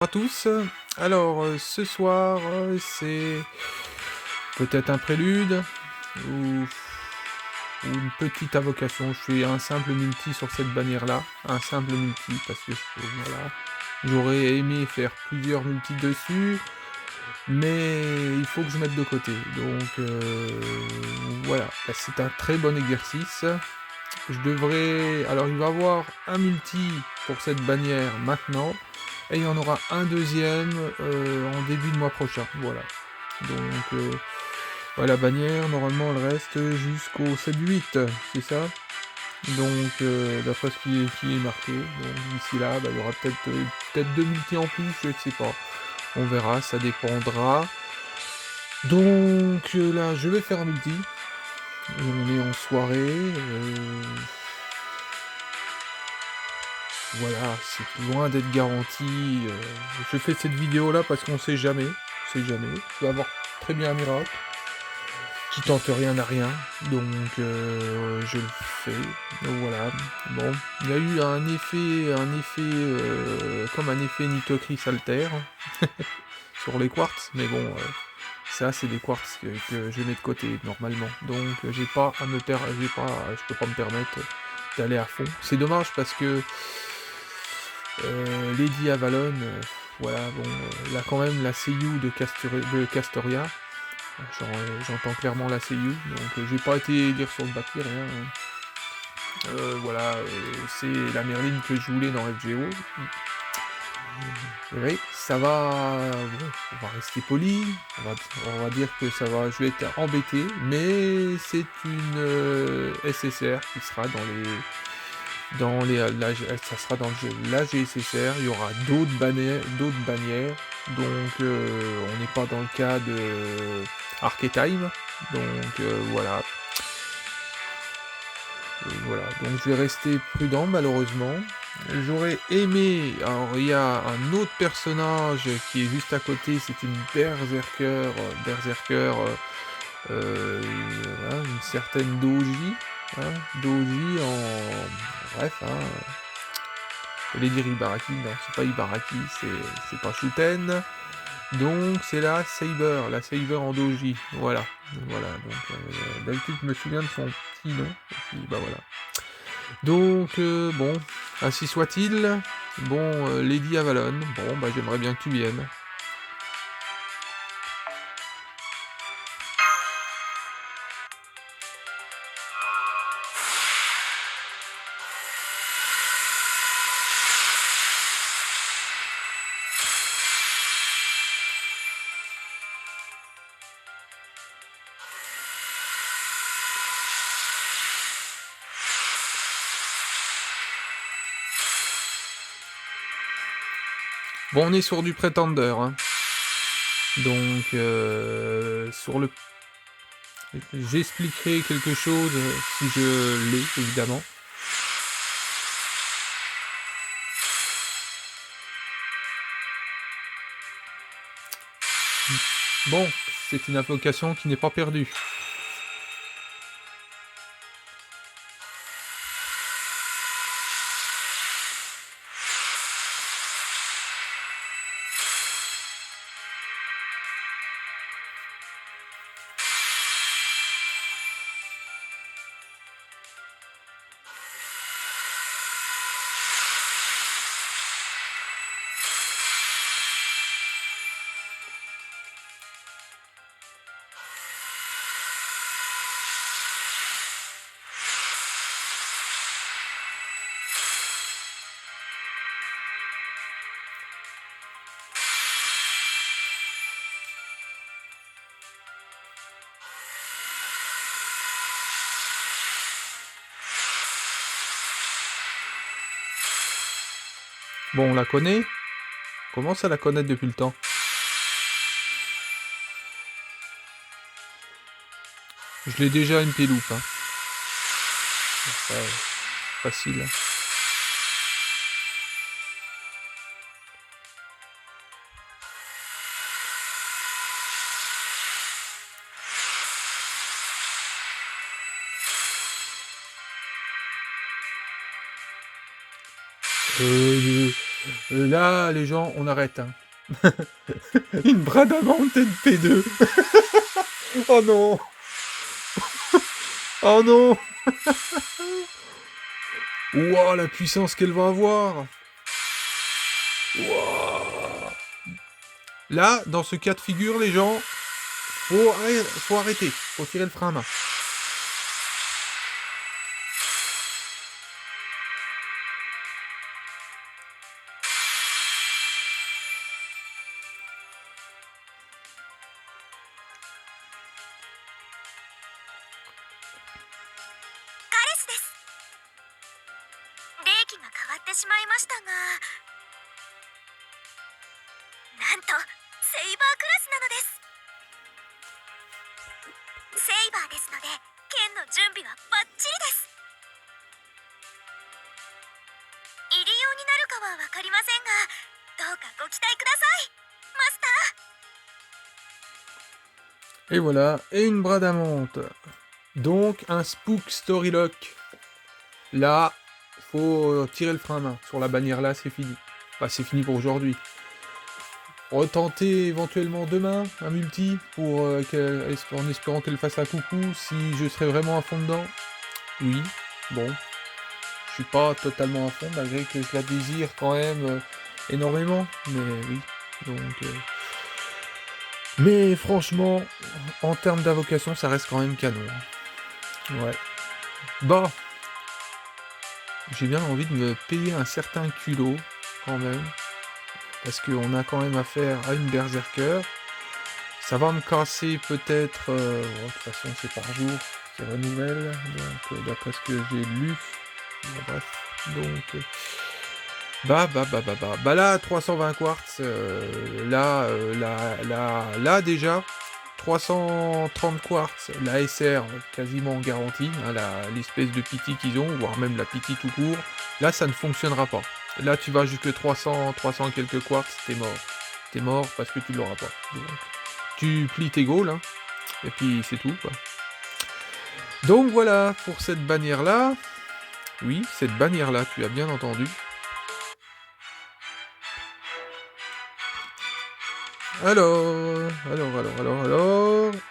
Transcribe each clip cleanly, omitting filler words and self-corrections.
À tous. Alors, ce soir, c'est peut-être un prélude ou une petite invocation. Je fais un simple multi sur cette bannière-là, un simple multi parce que voilà, j'aurais aimé faire plusieurs multis dessus, mais il faut que je mette de côté. Donc, voilà, bah, c'est un très bon exercice. Alors il va y avoir un multi pour cette bannière maintenant, et il y en aura un deuxième en début de mois prochain, voilà. Donc la bannière, normalement elle reste jusqu'au 7-8, c'est ça? Donc d'après ce qui est marqué, donc d'ici là, bah, il y aura peut-être deux multi en plus, je ne sais pas. On verra, ça dépendra. Donc là, je vais faire un multi. On est en soirée. Voilà, c'est loin d'être garanti. Je fais cette vidéo là parce qu'on sait jamais. On sait jamais. Il peut y avoir très bien un miracle. Qui tente rien n'a rien. Donc je le fais. Donc voilà. Bon. Il y a eu comme un effet Nitocris alter sur les quartz, mais bon, ça c'est des quartz que je mets de côté normalement. Donc j'ai pas à me per... j'ai pas, je peux pas me permettre d'aller à fond. C'est dommage parce que Lady Avalon, voilà, bon, là quand même la seiyuu de Castoria, j'entends clairement la seiyuu, donc j'ai pas été lire sur le papier, rien. Voilà, c'est la Merlin que je voulais dans FGO. Oui, ça va, bon, on va rester poli, on va dire que ça va, je vais être embêté, mais c'est une SSR qui sera ça sera dans la GSSR, il y aura d'autres bannières, donc on n'est pas dans le cas de Archetyme, donc voilà. Voilà, donc je vais rester prudent malheureusement. J'aurais aimé, alors il y a un autre personnage qui est juste à côté, c'est une voilà, une certaine Doji, hein, Doji en... bref, hein, j'allais dire Ibaraki, non, c'est pas Ibaraki, c'est pas Shuten. Donc c'est la Saber en doji, voilà. Voilà, donc d'habitude je me souviens de son petit nom, et puis bah voilà. Donc bon, ainsi soit-il. Bon, Lady Avalon, bon bah j'aimerais bien que tu viennes. Bon, on est sur du Pretender, hein. Donc, j'expliquerai quelque chose si je l'ai, évidemment. Bon, c'est une invocation qui n'est pas perdue. Bon, on la connaît. On commence à la connaître depuis le temps. Je l'ai déjà une péloupe, hein. Facile. Là, les gens, on arrête. Hein. Une Bradamante NP2. Oh non. Oh non. Ouah, la puissance qu'elle va avoir. Ouah. Là, dans ce cas de figure, les gens, faut arrêter. Faut tirer le frein à main. Et voilà, et une Bradamante. Donc, un Spook Storylock. Là, faut tirer le frein à main. Sur la bannière là, c'est fini. Enfin, c'est fini pour aujourd'hui. Retenter éventuellement demain un multi pour en espérant qu'elle fasse un coucou si je serai vraiment à fond dedans. Oui, bon. Je suis pas totalement à fond malgré que je la désire quand même énormément. Mais oui, donc... Mais franchement, en termes d'invocation, ça reste quand même canon. Ouais. Bon. J'ai bien envie de me payer un certain culot, quand même. Parce qu'on a quand même affaire à une berserker. Ça va me casser peut-être... de toute façon, c'est par jour qui renouvelle. Donc, d'après ce que j'ai lu. Bon, bref. Donc... Bah là, 320 quartz. Là, déjà... 330 quartz, la SR quasiment garantie, hein, l'espèce de pity qu'ils ont, voire même la pity tout court, là ça ne fonctionnera pas. Là tu vas jusque 300 et quelques quartz, t'es mort. T'es mort parce que tu l'auras pas. Donc, tu plies tes goals, hein, et puis c'est tout, quoi. Donc voilà, pour cette bannière là, oui, cette bannière là, tu as bien entendu. Alors,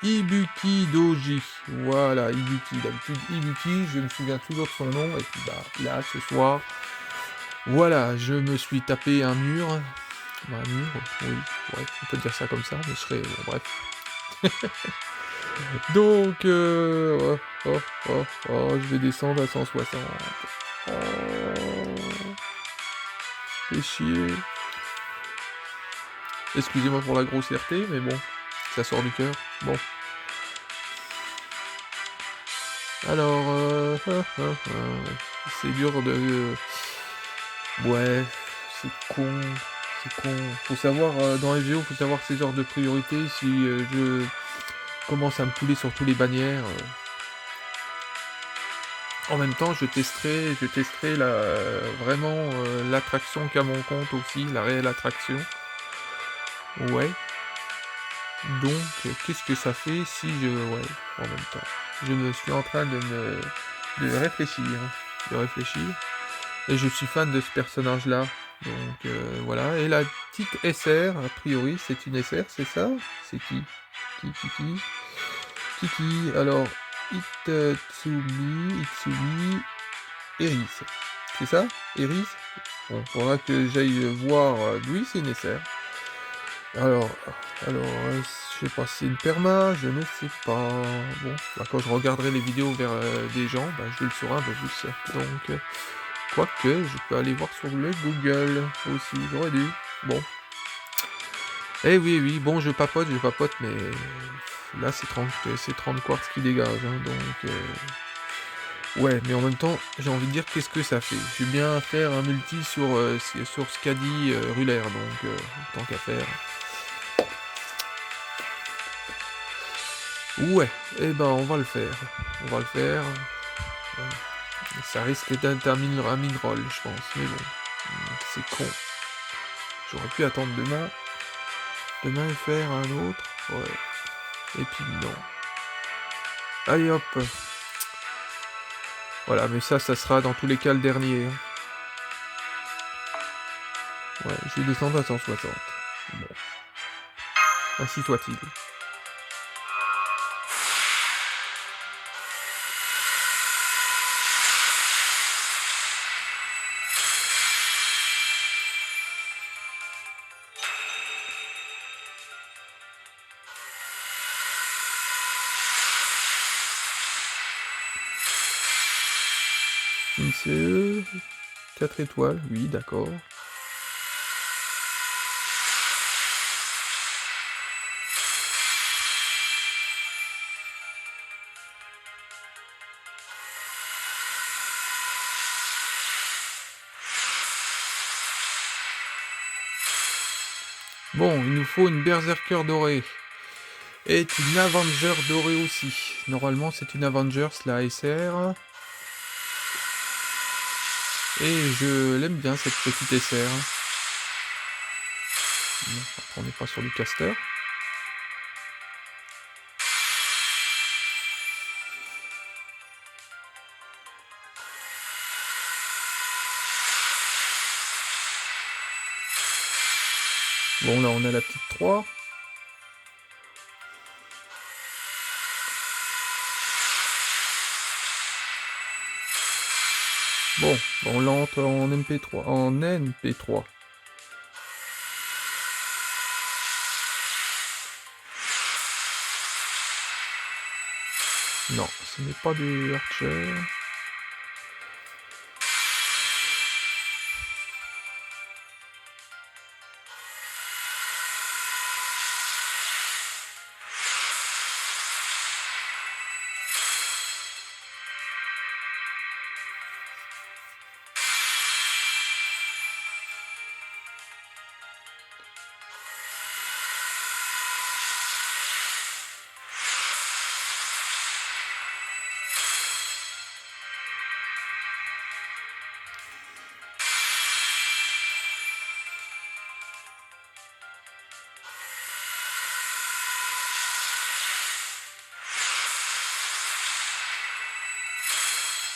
Ibuki Doji. Voilà, Ibuki. D'habitude, Ibuki, je me souviens toujours de son nom. Et puis, bah, là, ce soir, voilà, je me suis tapé un mur. Bah, un mur, oui, ouais, on peut dire ça comme ça, mais je serais... Bon, bref. Donc, je vais descendre à 160. Oh, fais chier. Excusez-moi pour la grossièreté, mais bon, ça sort du cœur. Bon. Alors, c'est dur de... Ouais, c'est con, c'est con. Faut savoir, dans FGO, faut savoir ses ordres de priorité. Si je commence à me pouler sur tous les bannières, en même temps, je testerai vraiment l'attraction qu'a mon compte aussi, la réelle attraction. Ouais. Donc, qu'est-ce que ça fait si je... Ouais, en même temps. Je me suis en train de réfléchir. Et je suis fan de ce personnage-là. Donc, voilà. Et la petite SR, a priori, c'est une SR, c'est ça? C'est qui? Qui? Alors, Itsumi, Eris. C'est ça? Eris? Bon, faudra que j'aille voir... Oui, c'est une SR. Alors, je sais pas si c'est une perma, je ne sais pas. Bon, bah, quand je regarderai les vidéos vers des gens, bah, je le saurai un peu plus. Donc, quoique, je peux aller voir sur le Google aussi, j'aurais dû. Bon. Eh oui, bon, je papote, mais là, c'est 30 quartz qui dégagent, hein, donc... Ouais, mais en même temps, j'ai envie de dire, qu'est-ce que ça fait? Je vais bien faire un multi sur Skadi Rulaire, donc, tant qu'à faire... Ouais, eh ben on va le faire. Ça risque d'être un mid-roll, je pense, mais bon, c'est con. J'aurais pu attendre demain et faire un autre, ouais. Et puis non. Allez hop. Voilà, mais ça sera dans tous les cas le dernier. Ouais, je vais descendre à 160. Bon, ainsi soit-il. Une CE, 4 étoiles, oui, d'accord. Bon, il nous faut une Berserker dorée. Et une Avenger dorée aussi. Normalement, c'est une Avenger, la SR. Et je l'aime bien, cette petite SR. Bon, après, on n'est pas sur du caster. Bon, là, on a la petite 3. Bon, on lente en MP3, en NP3. Non, ce n'est pas du Archer.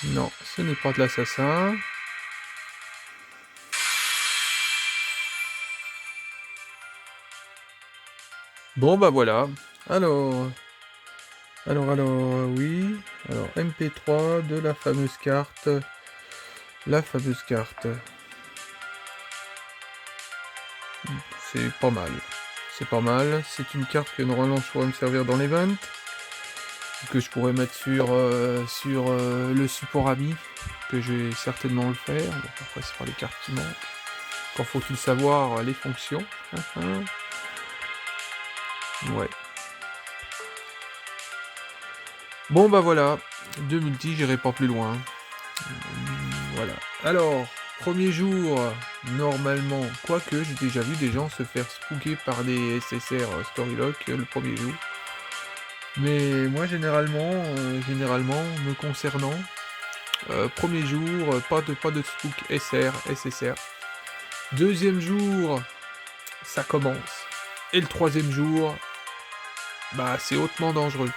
Non, ce n'est pas de l'assassin. Bon, bah voilà. Alors, oui. Alors, MP3 de la fameuse carte. La fameuse carte. C'est pas mal. C'est pas mal. C'est une carte que normalement je pourrais me servir dans l'event. Que je pourrais mettre sur le support ami. Que je vais certainement le faire. Bon, après, c'est pas les cartes qui manquent. Quand faut-il savoir les fonctions. Ouais. Bon, bah voilà. 2 multi, j'irai pas plus loin. Voilà. Alors, premier jour, normalement, quoique j'ai déjà vu des gens se faire spooker par des SSR Storylock le premier jour. Mais moi, généralement, me concernant, premier jour, pas de spook SR, SSR. Deuxième jour, ça commence. Et le troisième jour, bah c'est hautement dangereux.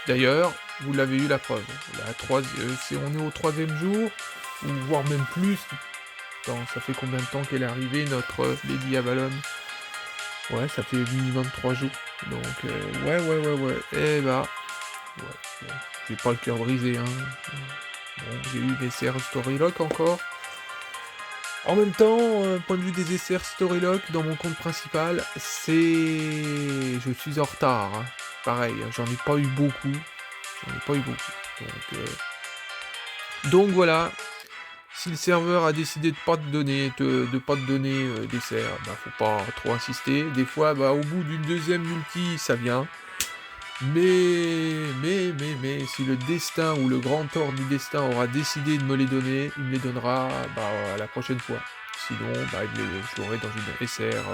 D'ailleurs, vous l'avez eu la preuve. Si on est au troisième jour, ou voire même plus. Attends, ça fait combien de temps qu'elle est arrivée, notre Lady Avalon? Ouais, ça fait minimum 3 jours. Donc, ouais. Eh bah, ouais, bon, j'ai pas le cœur brisé, hein. Bon, j'ai eu des SR Storylock encore. En même temps, point de vue des SR Storylock, dans mon compte principal, c'est... Je suis en retard, hein. Pareil, j'en ai pas eu beaucoup. Donc voilà, si le serveur a décidé de pas te donner, des serres, bah faut pas trop insister. Des fois, bah au bout d'une deuxième multi, ça vient. Mais, si le destin ou le grand ordre du destin aura décidé de me les donner, il me les donnera la prochaine fois. Sinon, je l'aurai dans une SR,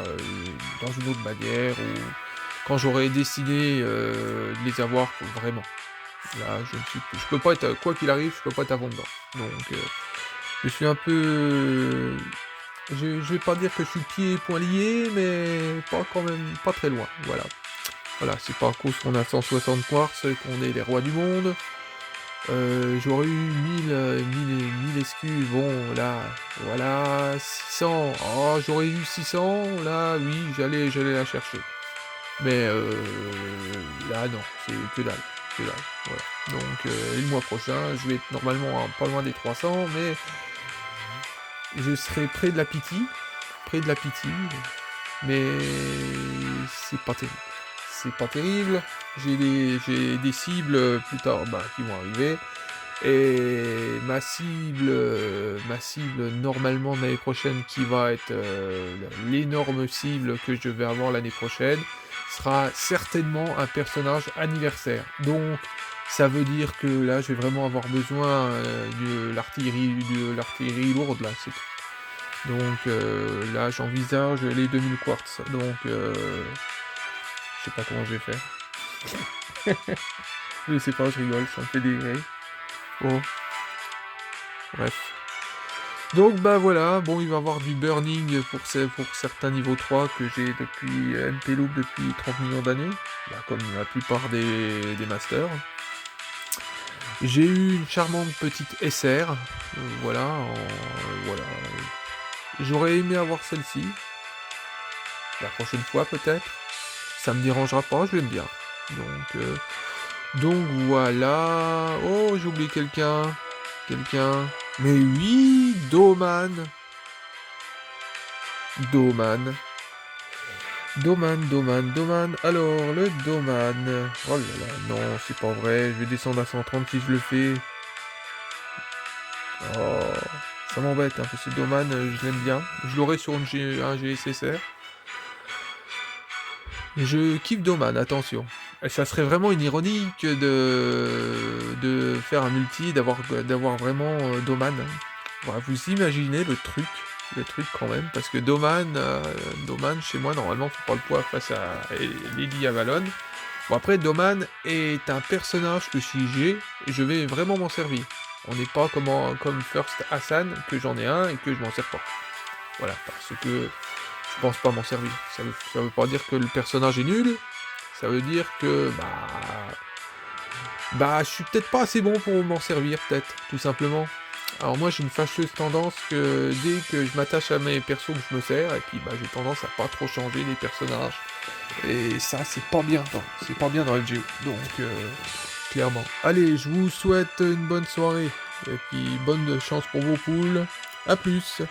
dans une autre manière, ou quand j'aurai décidé de les avoir vraiment. Là, je peux pas être, quoi qu'il arrive, je peux pas être avant dedans. Donc, je suis un peu... Je vais pas dire que je suis pieds et poings liés, mais pas très loin, voilà. Voilà, c'est pas à cause qu'on a 160 quartz qu'on est les rois du monde. J'aurais eu 1000 excuses. Bon, là, voilà, 600. Oh, j'aurais eu 600. Là, oui, j'allais la chercher. Mais là, non, c'est que dalle. Que dalle. Voilà. Donc, et le mois prochain, je vais être normalement pas loin des 300, mais je serai près de la pitié. Près de la pitié. Mais c'est pas terrible. C'est pas terrible. J'ai des cibles plus tard qui vont arriver. Et ma cible normalement l'année prochaine, qui va être l'énorme cible que je vais avoir l'année prochaine, sera certainement un personnage anniversaire. Donc ça veut dire que là je vais vraiment avoir besoin de l'artillerie lourde là, c'est tout. Donc là j'envisage les 2000 quartz. Donc je sais pas comment je vais faire. Je sais pas, je rigole, ça me fait des rires. Bon, bref. Donc bah voilà, bon il va y avoir du burning pour certains niveaux 3 que j'ai depuis MP Loop depuis 30 millions d'années, comme la plupart des masters. J'ai eu une charmante petite SR, voilà, voilà. J'aurais aimé avoir celle-ci, la prochaine fois peut-être, ça me dérangera pas, je l'aime bien. Donc voilà, oh j'ai oublié quelqu'un, mais oui, Doman. Alors, le Doman. Oh là là, non, c'est pas vrai. Je vais descendre à 130 si je le fais. Oh, ça m'embête, hein, parce que Doman, je l'aime bien. Je l'aurai sur un GSSR. Je kiffe Doman, attention. Et ça serait vraiment une ironique de faire un multi, d'avoir vraiment Doman. Voilà, vous imaginez le truc quand même, parce que Doman, chez moi, normalement, faut pas le poids face à Lady Avalon. Bon, après, Doman est un personnage que si je vais vraiment m'en servir. On n'est pas comme First Hassan, que j'en ai un et que je m'en sers pas. Voilà, parce que je pense pas m'en servir. Ça veut pas dire que le personnage est nul, ça veut dire que, je suis peut-être pas assez bon pour m'en servir, peut-être, tout simplement. Alors moi j'ai une fâcheuse tendance que dès que je m'attache à mes persos que je me sers, et puis j'ai tendance à pas trop changer les personnages. Et ça c'est pas bien, c'est pas bien dans LGO. Donc clairement. Allez, je vous souhaite une bonne soirée, et puis bonne chance pour vos poules. A plus.